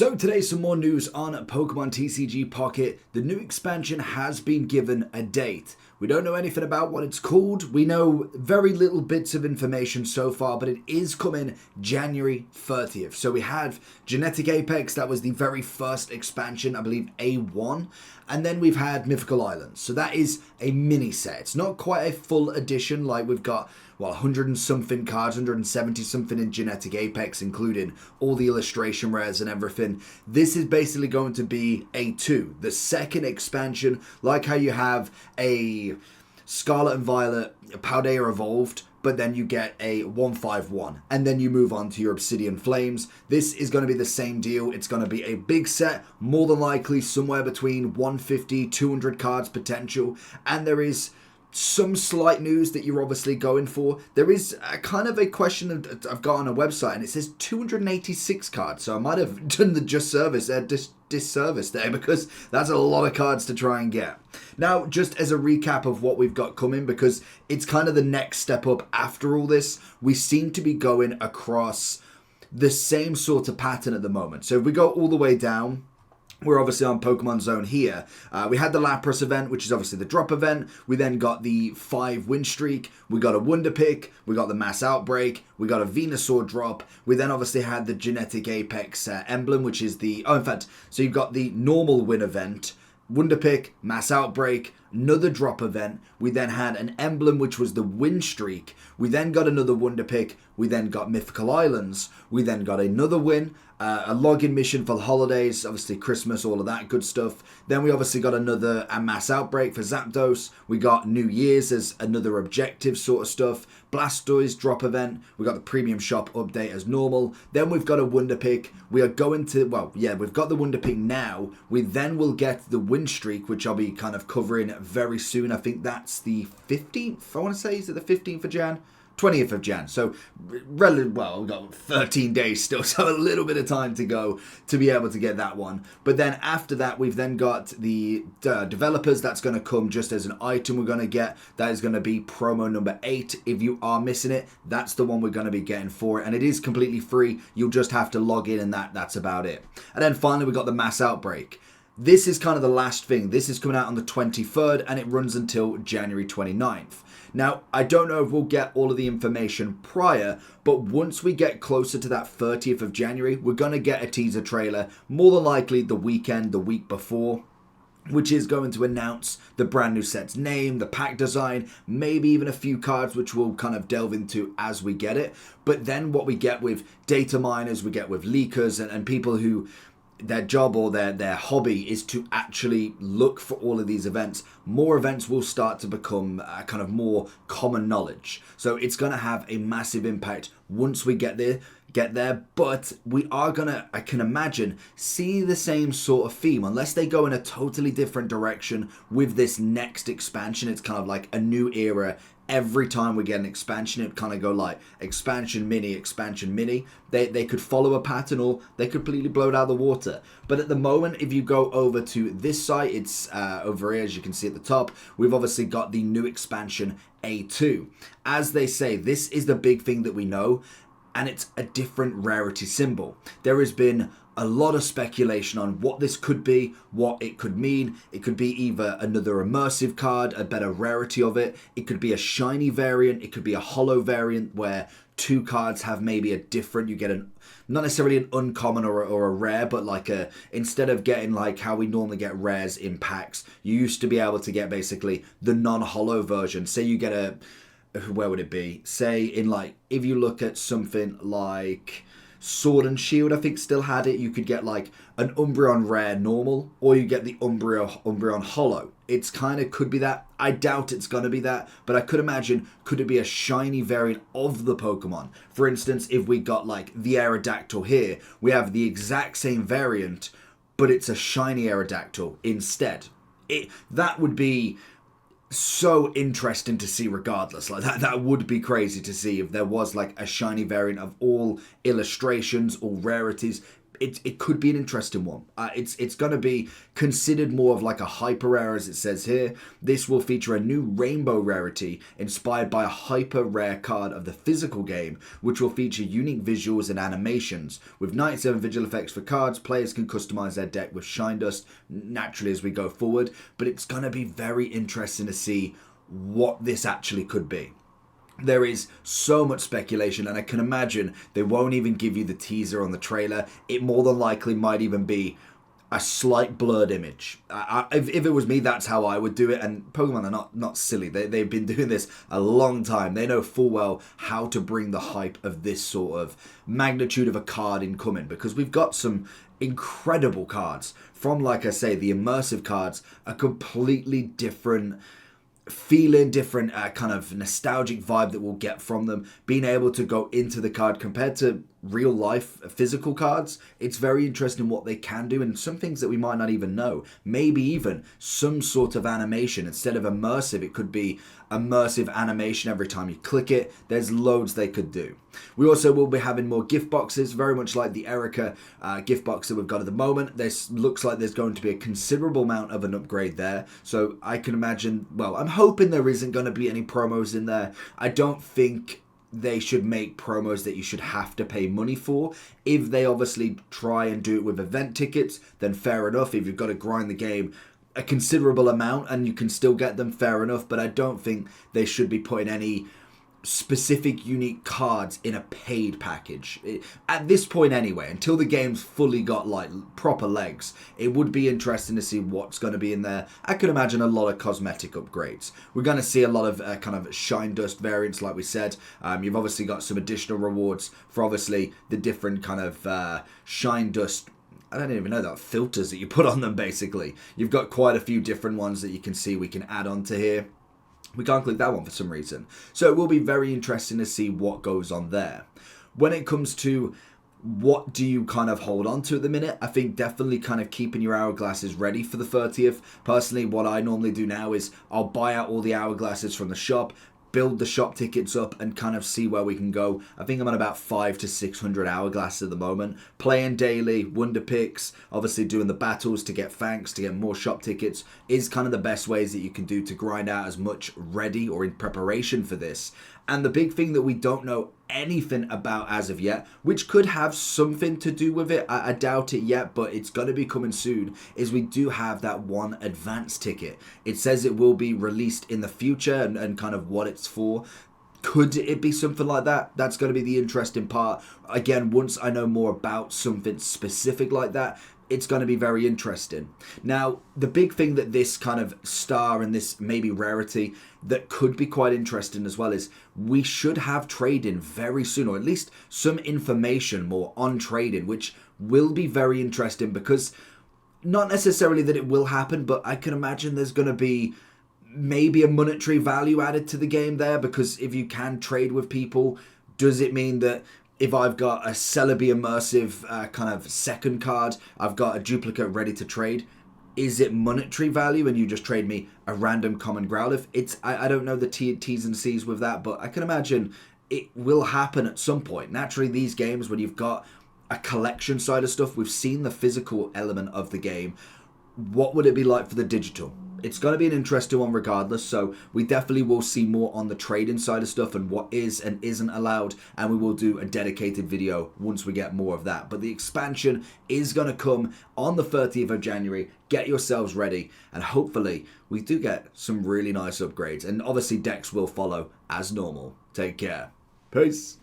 So today, some more news on Pokemon TCG Pocket. The new expansion has been given a date. We don't know anything about what it's called. We know very little bits of information so far, but it is coming January 30th. So we have Genetic Apex, that was the very first expansion, I believe A1. And then we've had Mythical Islands. So that is a mini set. It's not quite a full edition like we've got, well, 100 and something cards, 170 something in Genetic Apex, including all the illustration rares and everything. This is basically going to be A2, the second expansion, like how you have a Scarlet and Violet, Paldea Evolved, but then you get a 151, and then you move on to your Obsidian Flames. This is going to be the same deal. It's going to be a big set, more than likely somewhere between 150, 200 cards potential, and there is some slight news that you're obviously going for. There is a kind of a question that I've got on a website, and it says 286 cards, so I might have done the disservice there, because that's a lot of cards to try and get. Now, just as a recap of what we've got coming, because it's kind of the next step up after all this, we seem to be going across the same sort of pattern at the moment. So if we go all the way down, we're obviously on Pokemon Zone here. We had the Lapras event, which is obviously the drop event. We then got the 5 win streak. We got a Wonder Pick. We got the Mass Outbreak. We got a Venusaur drop. We then obviously had the Genetic Apex emblem, which is the... Oh, in fact, so you've got the normal win event, Wonder Pick, Mass Outbreak, another drop event. We then had an emblem, which was the win streak. We then got another Wonder Pick. We then got Mythical Islands. We then got another win. A login mission for the holidays, obviously Christmas, all of that good stuff. Then we obviously got another Mass Outbreak for Zapdos. We got New Year's as another objective sort of stuff. Blastoise drop event. We got the Premium Shop update as normal. Then we've got a Wonder Pick. We are going to, well, yeah, we've got the Wonder Pick now. We then will get the win streak, which I'll be kind of covering very soon. I think that's the 15th, I want to say. Is it the 15th of Jan? 20th of Jan, so well, we've got 13 days still, so a little bit of time to go to be able to get that one. But then after that, we've then got the developers. That's going to come just as an item we're going to get. That is going to be promo number 8. If you are missing it, that's the one we're going to be getting for it, and it is completely free. You'll just have to log in, and that's about it. And then finally, we got the Mass Outbreak. This is kind of the last thing. This is coming out on the 23rd, and it runs until January 29th. Now, I don't know if we'll get all of the information prior, but once we get closer to that 30th of January, we're going to get a teaser trailer, more than likely the week before, which is going to announce the brand new set's name, the pack design, maybe even a few cards, which we'll kind of delve into as we get it. But then what we get with data miners, we get with leakers and people who... their job or their hobby is to actually look for all of these events. More events will start to become kind of more common knowledge. So it's going to have a massive impact once we get there. But we are going to, I can imagine, see the same sort of theme. Unless they go in a totally different direction with this next expansion. It's kind of like a new era. Every time we get an expansion, it kind of go like expansion mini. They could follow a pattern, or they could completely blow it out of the water. But at the moment, if you go over to this site, it's over here, as you can see at the top, we've obviously got the new expansion A2. As they say, this is the big thing that we know, and it's a different rarity symbol. There has been a lot of speculation on what this could be, what it could mean. It could be either another immersive card, a better rarity of it. It could be a shiny variant. It could be a holo variant where 2 cards have maybe a different, you get not necessarily an uncommon or a rare, but like instead of getting like how we normally get rares in packs, you used to be able to get basically the non-holo version. Say you get where would it be? Say in like, if you look at something like Sword and Shield, I think still had it. You could get like an Umbreon rare normal, or you get the Umbreon holo. It's kind of could be that. I doubt it's going to be that, but I could imagine, could it be a shiny variant of the Pokemon? For instance, if we got like the Aerodactyl here, we have the exact same variant, but it's a shiny Aerodactyl instead. That would be so interesting to see regardless. Like that would be crazy to see if there was like a shiny variant of all illustrations, all rarities. it could be an interesting one. It's going to be considered more of like a hyper rare, as it says here. This will feature a new rainbow rarity inspired by a hyper rare card of the physical game, which will feature unique visuals and animations. With 97 visual effects for cards, players can customize their deck with shine dust naturally as we go forward, but it's going to be very interesting to see what this actually could be. There is so much speculation, and I can imagine they won't even give you the teaser on the trailer. It more than likely might even be a slight blurred image. If it was me, that's how I would do it. And Pokemon are not silly. They've been doing this a long time. They know full well how to bring the hype of this sort of magnitude of a card incoming, because we've got some incredible cards from, like I say, the immersive cards, a completely different feeling, different kind of nostalgic vibe that we'll get from them, being able to go into the card compared to real life physical cards. It's very interesting what they can do, and some things that we might not even know. Maybe even some sort of animation. Instead of immersive, it could be immersive animation every time you click it. There's loads they could do. We also will be having more gift boxes, very much like the Erica gift box that we've got at the moment. This looks like there's going to be a considerable amount of an upgrade there. So I can imagine, well, I'm hoping there isn't going to be any promos in there. I don't think they should make promos that you should have to pay money for. If they obviously try and do it with event tickets, then fair enough. If you've got to grind the game a considerable amount and you can still get them, fair enough. But I don't think they should be putting any specific unique cards in a paid package at this point anyway, until the game's fully got like proper legs. It would be interesting to see what's going to be in there. I could imagine a lot of cosmetic upgrades. We're going to see a lot of kind of shine dust variants, like we said. You've obviously got some additional rewards for obviously the different kind of shine dust, I don't even know that, filters that you put on them. Basically, you've got quite a few different ones that you can see we can add onto here. We can't click that one for some reason. So it will be very interesting to see what goes on there. When it comes to what do you kind of hold on to at the minute, I think definitely kind of keeping your hourglasses ready for the 30th. Personally, what I normally do now is I'll buy out all the hourglasses from the shop, build the shop tickets up, and kind of see where we can go. I think I'm on about 500 to 600 hourglasses at the moment. Playing daily, wonder picks, obviously doing the battles to get thanks, to get more shop tickets, is kind of the best ways that you can do to grind out as much ready or in preparation for this. And the big thing that we don't know anything about as of yet, which could have something to do with it, I doubt it yet, but it's going to be coming soon, is we do have that one advance ticket. It says it will be released in the future and kind of what it's for. Could it be something like that? That's going to be the interesting part. Again, once I know more about something specific like that, it's going to be very interesting. Now, the big thing that this kind of star and this maybe rarity that could be quite interesting as well is we should have trading very soon, or at least some information more on trading, which will be very interesting, because not necessarily that it will happen, but I can imagine there's going to be maybe a monetary value added to the game there, because if you can trade with people, does it mean that if I've got a Celebi immersive kind of second card, I've got a duplicate ready to trade, is it monetary value and you just trade me a random common Growlithe? I don't know the T's and C's with that, but I can imagine it will happen at some point. Naturally, these games, when you've got a collection side of stuff, we've seen the physical element of the game. What would it be like for the digital? It's going to be an interesting one regardless, so we definitely will see more on the trading side of stuff and what is and isn't allowed, and we will do a dedicated video once we get more of that. But the expansion is going to come on the 30th of January. Get yourselves ready, and hopefully we do get some really nice upgrades, and obviously decks will follow as normal. Take care. Peace.